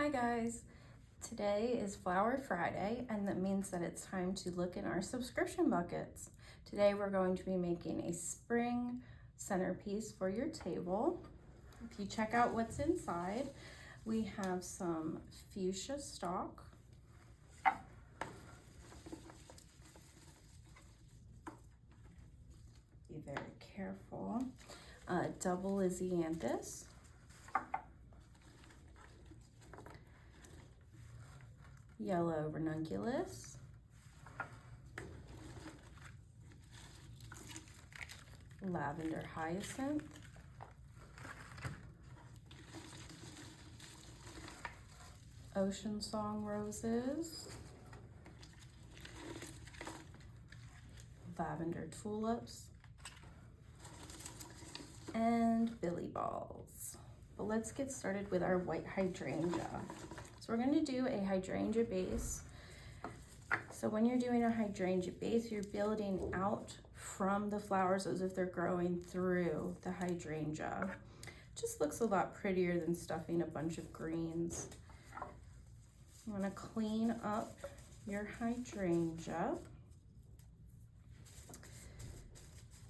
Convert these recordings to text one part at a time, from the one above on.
Hi guys, today is Flower Friday and that means that it's time to look in our subscription buckets. Today we're going to be making a spring centerpiece for your table. If you check out what's inside, we have some fuchsia stalk, be very careful, double Lisianthus, yellow Ranunculus, lavender Hyacinth, ocean song roses, lavender tulips, and billy balls. But let's get started with our white hydrangea. So we're going to do a hydrangea base. So when you're doing a hydrangea base, you're building out from the flowers as if they're growing through the hydrangea. Just looks a lot prettier than stuffing a bunch of greens. You want to clean up your hydrangea.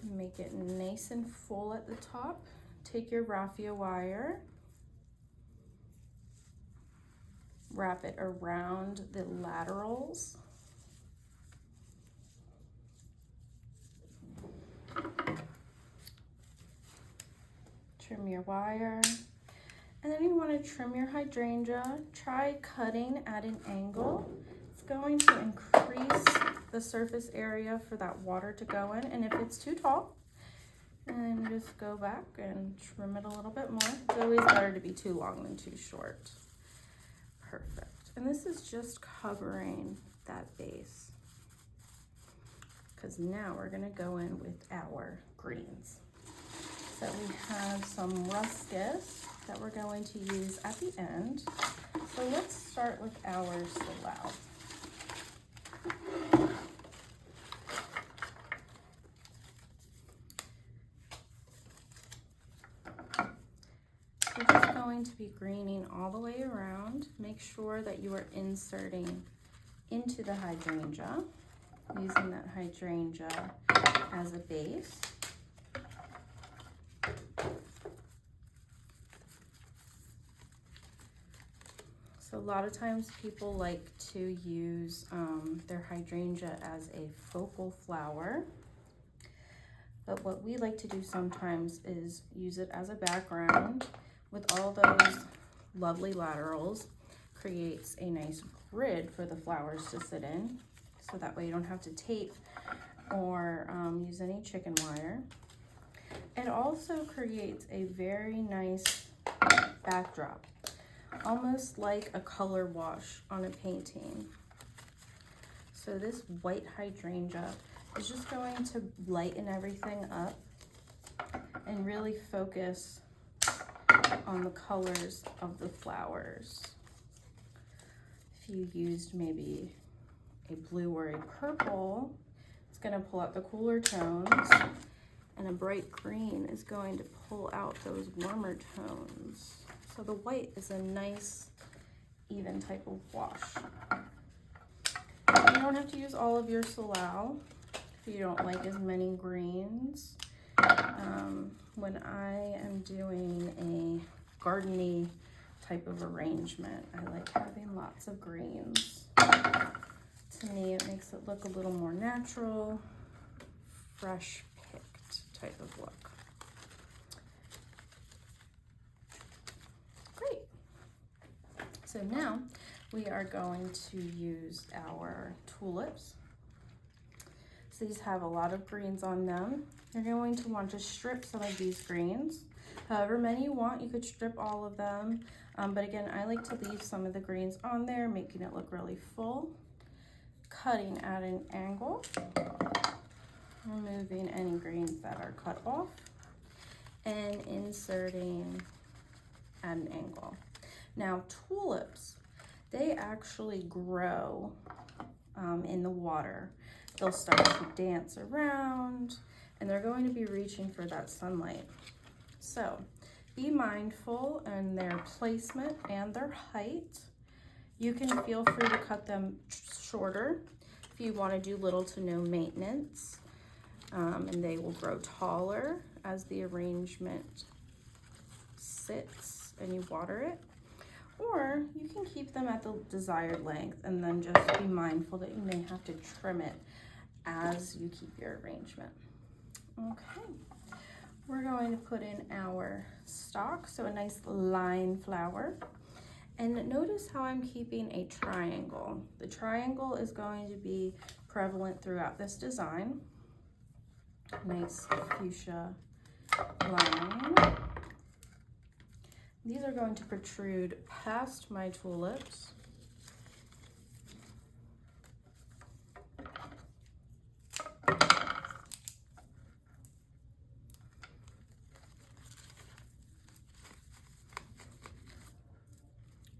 Make it nice and full at the top. Take your raffia wire, wrap it around the laterals. Trim your wire. And then you want to trim your hydrangea. Try cutting at an angle. It's going to increase the surface area for that water to go in. And if it's too tall, then just go back and trim it a little bit more. It's always better to be too long than too short. Perfect. And this is just covering that base, because now we're going to go in with our greens. So we have some ruscus that we're going to use at the end. So let's start with our salal. We're just going to be greening all the way around. Make sure that you are inserting into the hydrangea, using that hydrangea as a base. So a lot of times people like to use their hydrangea as a focal flower. But what we like to do sometimes is use it as a background with all those lovely laterals. Creates a nice grid for the flowers to sit in. So that way you don't have to tape or use any chicken wire. It also creates a very nice backdrop, almost like a color wash on a painting. So this white hydrangea is just going to lighten everything up and really focus on the colors of the flowers. If you used maybe a blue or a purple, it's going to pull out the cooler tones, and a bright green is going to pull out those warmer tones. So the white is a nice, even type of wash. You don't have to use all of your salal if you don't like as many greens. When I am doing a garden-y type of arrangement, I like having lots of greens. To me, it makes it look a little more natural, fresh picked type of look. Great. So now we are going to use our tulips. So these have a lot of greens on them. You're going to want to strip some of these greens. However many you want, you could strip all of them. But again, I like to leave some of the greens on there, making it look really full. Cutting at an angle, removing any greens that are cut off, and inserting at an angle. Now tulips, they actually grow in the water. They'll start to dance around, and they're going to be reaching for that sunlight. So be mindful in their placement and their height. You can feel free to cut them shorter if you want to do little to no maintenance, and they will grow taller as the arrangement sits and you water it. Or you can keep them at the desired length and then just be mindful that you may have to trim it as you keep your arrangement. Okay, we're going to put in our stalk, so a nice line flower. And notice how I'm keeping a triangle. The triangle is going to be prevalent throughout this design. Nice fuchsia line. These are going to protrude past my tulips.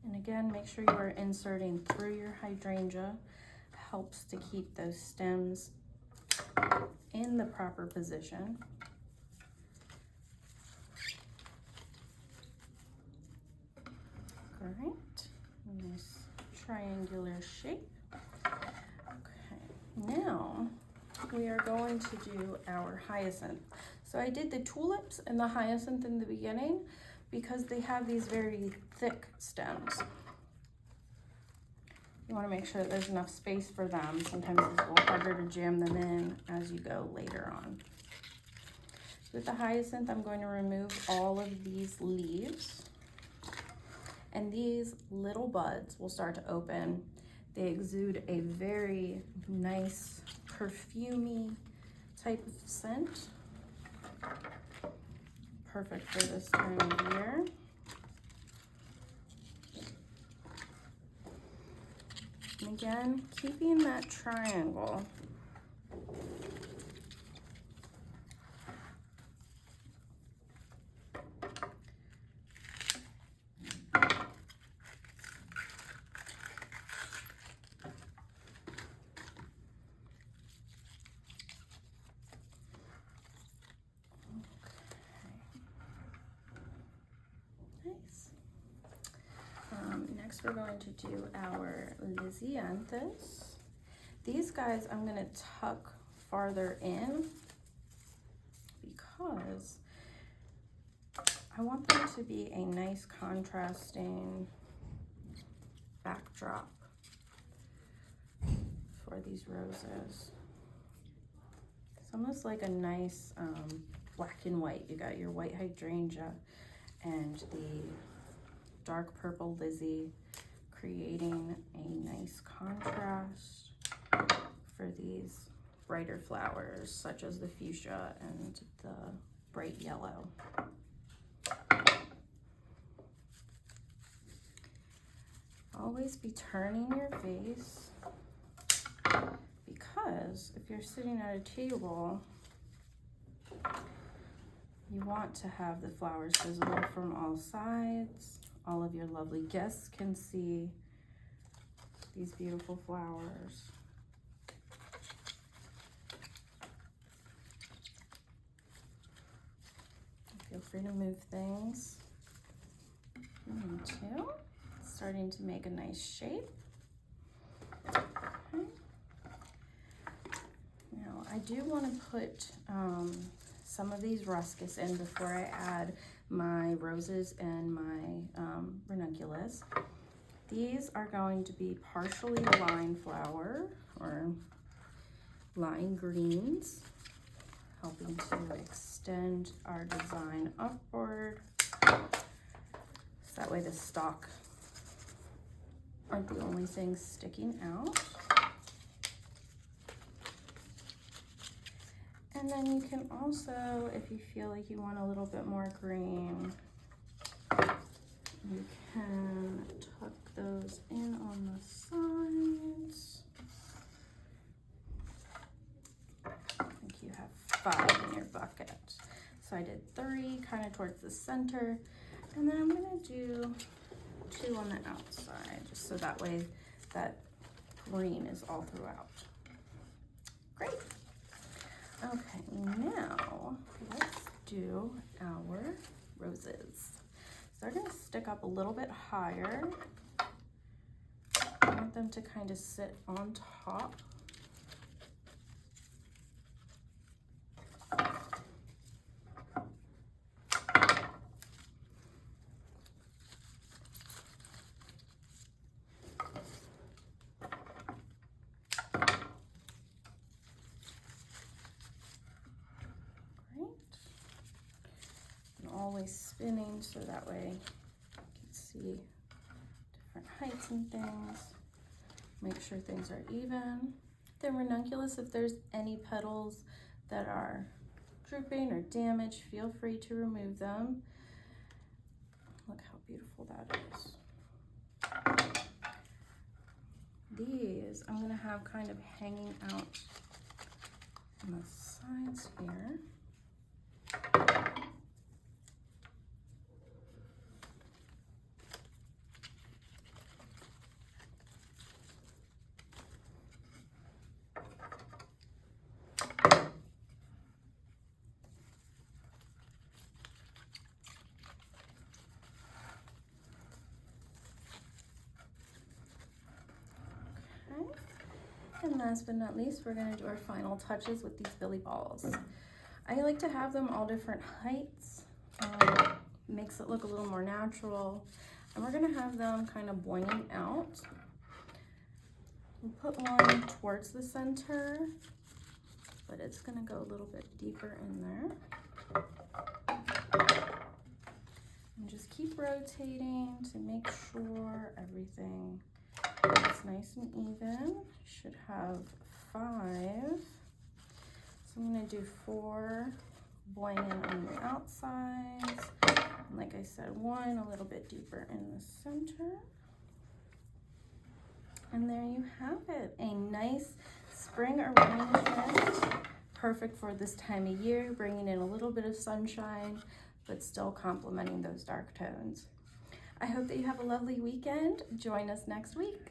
And again, make sure you are inserting through your hydrangea. Helps to keep those stems in the proper position. Great, nice triangular shape. Okay, now we are going to do our hyacinth. So I did the tulips and the hyacinth in the beginning because they have these very thick stems. You want to make sure that there's enough space for them. Sometimes it's a little harder to jam them in as you go later on. With the hyacinth, I'm going to remove all of these leaves. And these little buds will start to open. They exude a very nice, perfumey type of scent. Perfect for this time of year. And again, keeping that triangle. Next, we're going to do our Lisianthus. These guys I'm going to tuck farther in because I want them to be a nice contrasting backdrop for these roses. It's almost like a nice black and white. You got your white hydrangea and the dark purple lizzie, creating a nice contrast for these brighter flowers such as the fuchsia and the bright yellow. Always be turning your vase, because if you're sitting at a table, you want to have the flowers visible from all sides. All of your lovely guests can see these beautiful flowers. Feel free to move things. Two. Starting to make a nice shape. Okay. Now I do want to put some of these ruscus in before I add my roses and my ranunculus. These are going to be partially line flower or line greens, helping to extend our design upward. So that way the stalk aren't the only things sticking out. And then you can also, if you feel like you want a little bit more green, you can tuck those in on the sides. I think you have 5 in your bucket. So I did 3 kind of towards the center, and then I'm gonna do 2 on the outside, just so that way that green is all throughout. Great. Okay, now let's do our roses. So they're gonna stick up a little bit higher. I want them to kind of sit on top. Always spinning so that way you can see different heights and things. Make sure things are even. The ranunculus, if there's any petals that are drooping or damaged, feel free to remove them. Look how beautiful that is. These I'm gonna have kind of hanging out on the sides here. And last but not least, we're gonna do our final touches with these billy balls. I like to have them all different heights. Makes it look a little more natural. And we're gonna have them kind of boinging out. We'll put one towards the center, but it's gonna go a little bit deeper in there. And just keep rotating to make sure everything is nice and even. Should have 5. So I'm gonna do 4 boinging on the outsides. And like I said, 1 a little bit deeper in the center. And there you have it, a nice spring arrangement. Perfect for this time of year, bringing in a little bit of sunshine, but still complementing those dark tones. I hope that you have a lovely weekend. Join us next week.